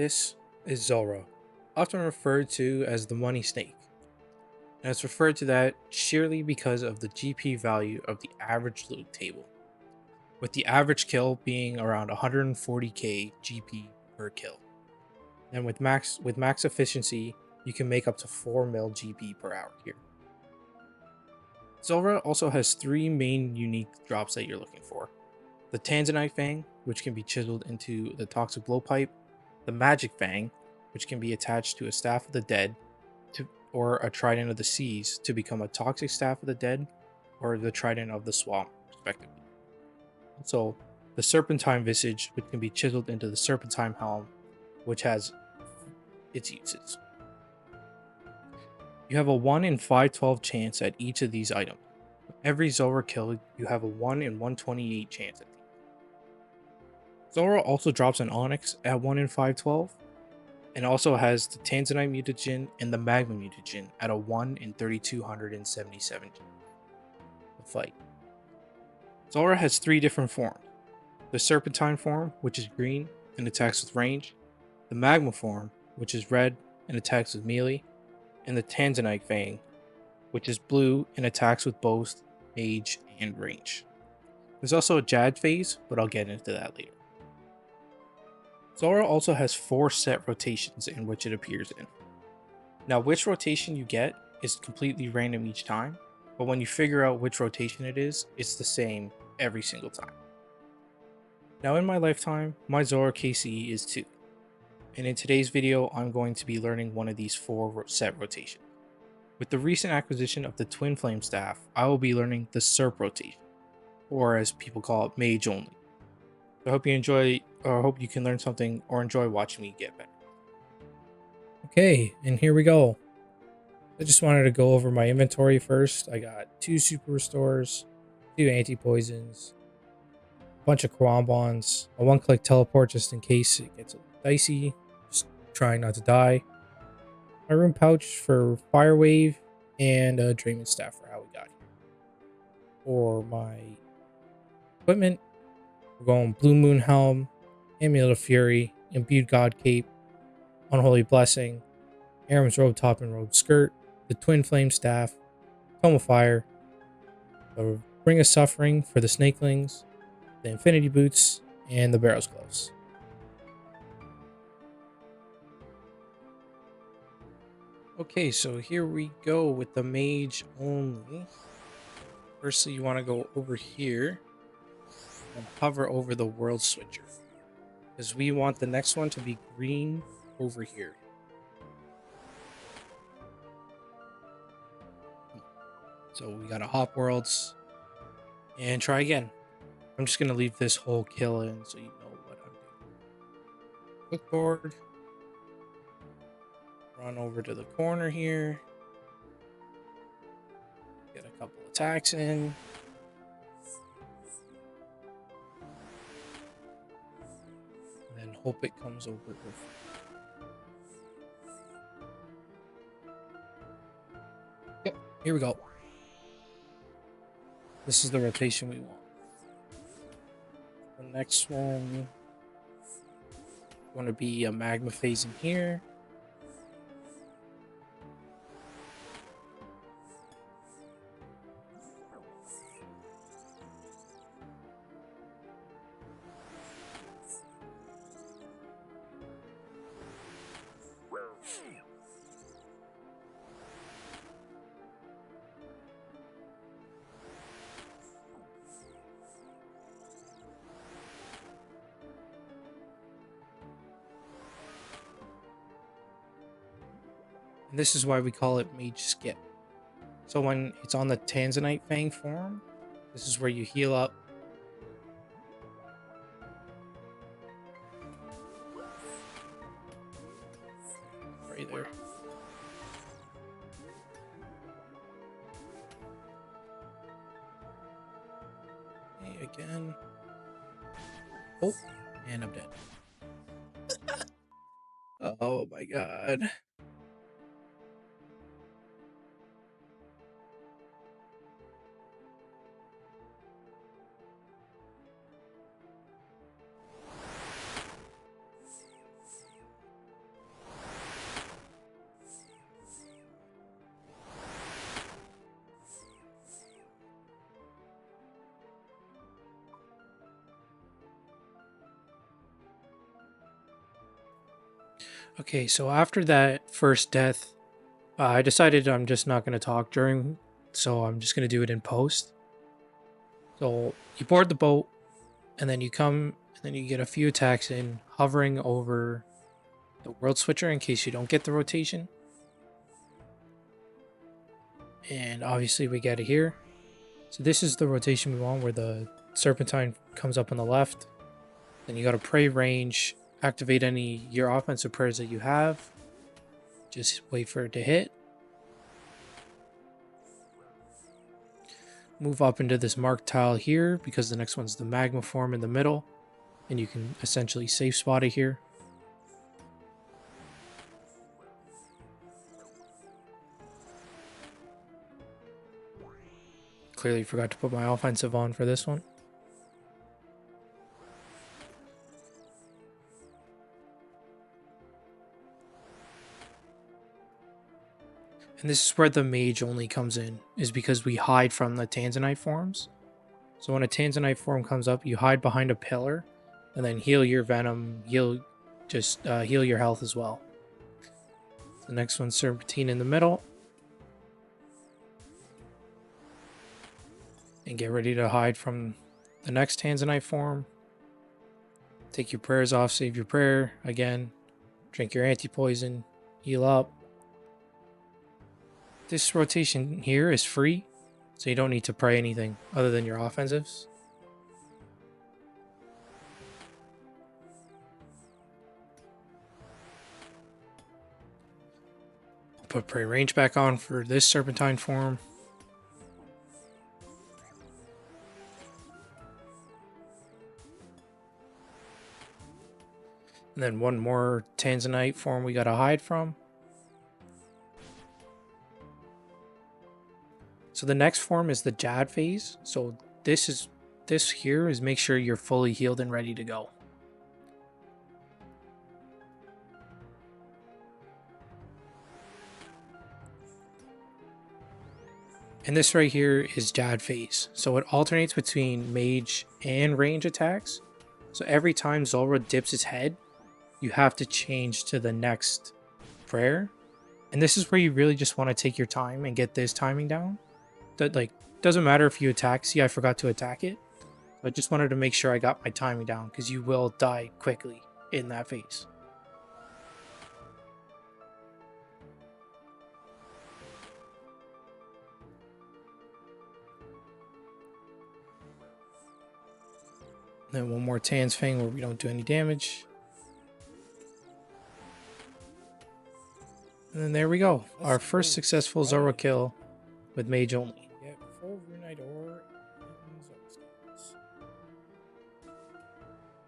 This is Zulrah, often referred to as the money snake, and it's referred to that sheerly because of the GP value of the average loot table, with the average kill being around 140k GP per kill. And with max efficiency, you can make up to 4 mil GP per hour here. Zulrah also has 3 main unique drops that you're looking for. The Tanzanite Fang, which can be chiseled into the Toxic Blowpipe, the Magic Fang, which can be attached to a Staff of the Dead or a Trident of the Seas to become a Toxic Staff of the Dead or the Trident of the Swamp, respectively. Also, the Serpentine Visage, which can be chiseled into the Serpentine Helm, which has its uses. You have a 1 in 512 chance at each of these items. With every Zulrah kill, you have a 1 in 128 chance at these. Zulrah also drops an Onyx at 1 in 512, and also has the Tanzanite Mutagen and the Magma Mutagen at a 1 in 3277 chance to fight. Zulrah has 3 different forms. The Serpentine form, which is green and attacks with range, the Magma form, which is red and attacks with melee, and the Tanzanite Fang, which is blue and attacks with both Mage and range. There's also a Jad phase, but I'll get into that later. Zulrah also has 4 set rotations in which it appears in. Now, which rotation you get is completely random each time, but when you figure out which rotation it is, it's the same every single time. Now, in my lifetime, my Zulrah KCE is 2. And in today's video, I'm going to be learning one of these 4 set rotations. With the recent acquisition of the twinflame staff, I will be learning the Serp rotation, or as people call it, Mage only. I hope you enjoy, or hope you can learn something or enjoy watching me get better. Okay, and here we go. I just wanted to go over my inventory first. I got 2 super restores, 2 anti-poisons, a bunch of Quam bonds, a 1-click teleport just in case it gets a little dicey, just trying not to die, my room pouch for fire wave, and a Drayman staff for how we got here. For my equipment, we're going Blue Moon Helm, Amulet of Fury, Imbued God Cape, Unholy Blessing, Aram's Robe Top and Robe Skirt, the Twin Flame Staff, Tome of Fire, the Ring of Suffering for the Snakelings, the Infinity Boots, and the Barrow's Gloves. Okay, so here we go with the Mage only. Firstly, you want to go over here and hover over the World Switcher, because we want the next one to be green over here. So we gotta hop worlds and try again. I'm just gonna leave this whole kill in so you know what I'm doing. Clipboard. Run over to the corner here. Get a couple attacks in. And then hope it comes over. Yep, here we go. This is the rotation we want. The next one is going to be a magma phase in here. And this is why we call it Mage Skip. So when it's on the Tanzanite Fang form, this is where you heal up. Right there. Okay, again. Oh, and I'm dead. Oh my god. Okay, so after that first death, I decided I'm just not going to talk during, so I'm just going to do it in post. So you board the boat, and then you come, and then you get a few attacks in, hovering over the world switcher in case you don't get the rotation. And obviously we get it here. So this is the rotation we want, where the serpentine comes up on the left. Then you got to pray range, activate any your offensive prayers that you have. Just wait for it to hit. Move up into this marked tile here because the next one's the magma form in the middle, and you can essentially safe spot it here. Clearly forgot to put my offensive on for this one. And this is where the mage only comes in, is because we hide from the tanzanite forms. So when a tanzanite form comes up, you hide behind a pillar, and then heal your venom, heal your health as well. The next one's serpentine in the middle. And get ready to hide from the next tanzanite form. Take your prayers off, save your prayer again. Drink your anti-poison, heal up. This rotation here is free, so you don't need to pray anything other than your offensives. Put pray range back on for this serpentine form. And then one more tanzanite form we gotta hide from. So the next form is the Jad phase. So this here is make sure you're fully healed and ready to go. And this right here is Jad phase. So it alternates between mage and range attacks. So every time Zulrah dips his head, you have to change to the next prayer. And this is where you really just want to take your time and get this timing down. That, like, doesn't matter if you attack. See, I forgot to attack it. I just wanted to make sure I got my timing down, because you will die quickly in that phase. Then one more Tan's Fang where we don't do any damage. And then there we go. Our first successful Zulrah kill with Mage only. Get full Runite ore.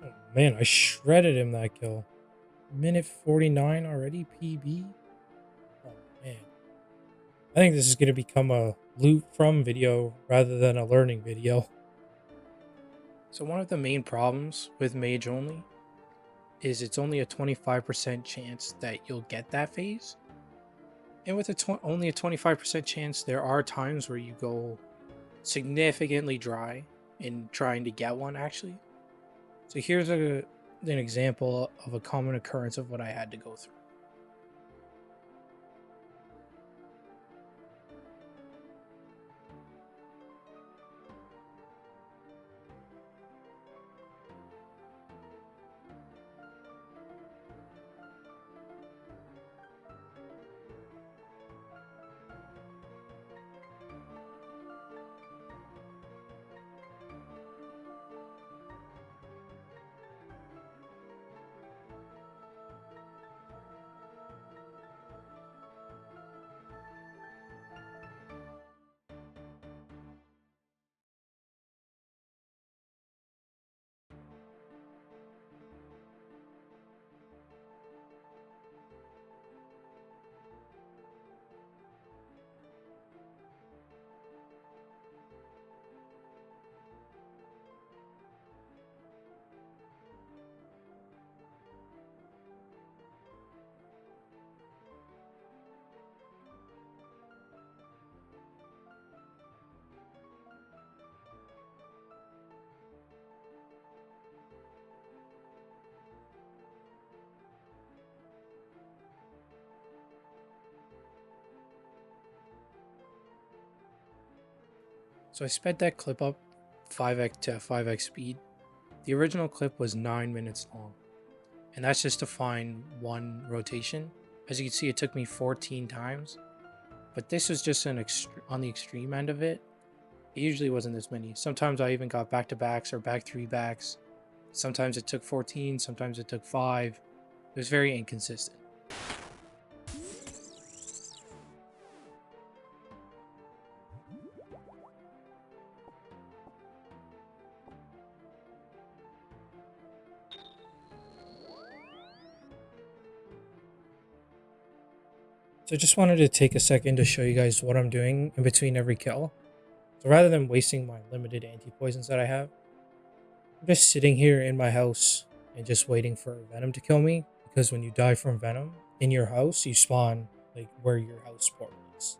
Oh man, I shredded him that kill. Minute 49 already, PB. Oh man. I think this is going to become a loot from video rather than a learning video. So one of the main problems with Mage only is it's only a 25% chance that you'll get that phase. And with only a 25% chance, there are times where you go significantly dry in trying to get one, actually. So here's an example of a common occurrence of what I had to go through. So I sped that clip up 5x to 5x speed. The original clip was 9 minutes long, and that's just to find one rotation. As you can see, it took me 14 times, but this was just on the extreme end of it. It usually wasn't this many. Sometimes I even got back-to-backs or back 3-backs. Sometimes it took 14, sometimes it took 5. It was very inconsistent. So I just wanted to take a second to show you guys what I'm doing in between every kill. So rather than wasting my limited anti-poisons that I have, I'm just sitting here in my house and just waiting for Venom to kill me. Because when you die from Venom in your house, you spawn like where your house portal is.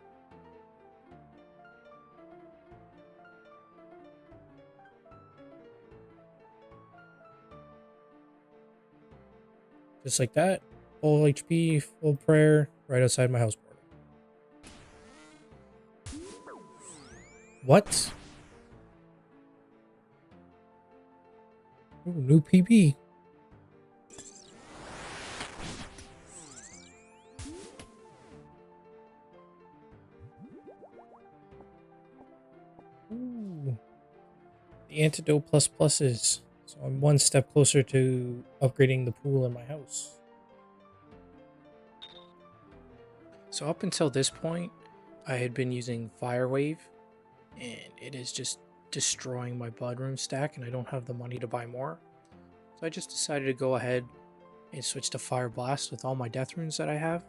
Just like that, full HP, full prayer, right outside my house portal. What? Ooh, new PB. Ooh. The antidote plus pluses. So I'm one step closer to upgrading the pool in my house. So up until this point, I had been using Fire Wave, and it is just destroying my blood rune stack, and I don't have the money to buy more. So I just decided to go ahead and switch to Fire Blast with all my death runes that I have.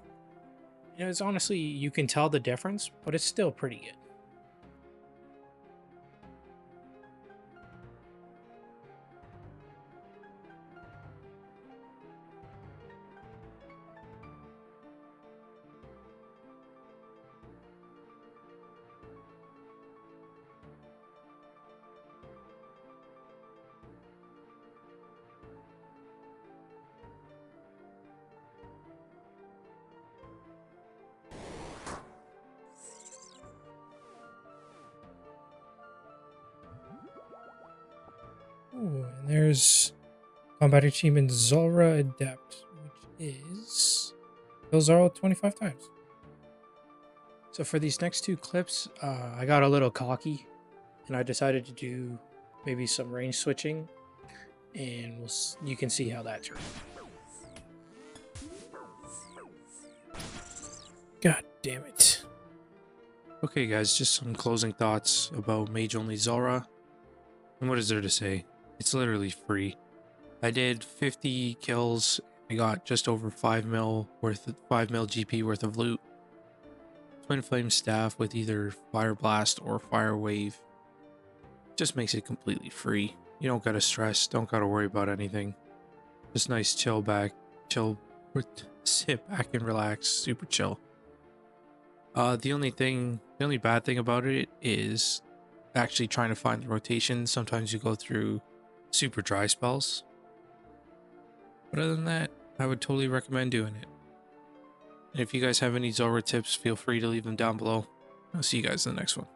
And it's honestly, you can tell the difference, but it's still pretty good. Ooh, and there's combat achievement Zulrah Adept, which is kills Zulrah 25 times. So for these next two clips, I got a little cocky, and I decided to do maybe some range switching, and you can see how that turned. God damn it. Okay guys, just some closing thoughts about Mage only Zulrah. And what is there to say? It's literally free. I did 50 kills. I got just over 5 mil GP worth of loot. Twin flame staff with either Fire Blast or Fire Wave. Just makes it completely free. You don't gotta stress, don't gotta worry about anything. Just nice sit back and relax, super chill. The only bad thing about it is actually trying to find the rotation. Sometimes you go through super dry spells. But other than that, I would totally recommend doing it. And if you guys have any Zulrah tips, feel free to leave them down below. I'll see you guys in the next one.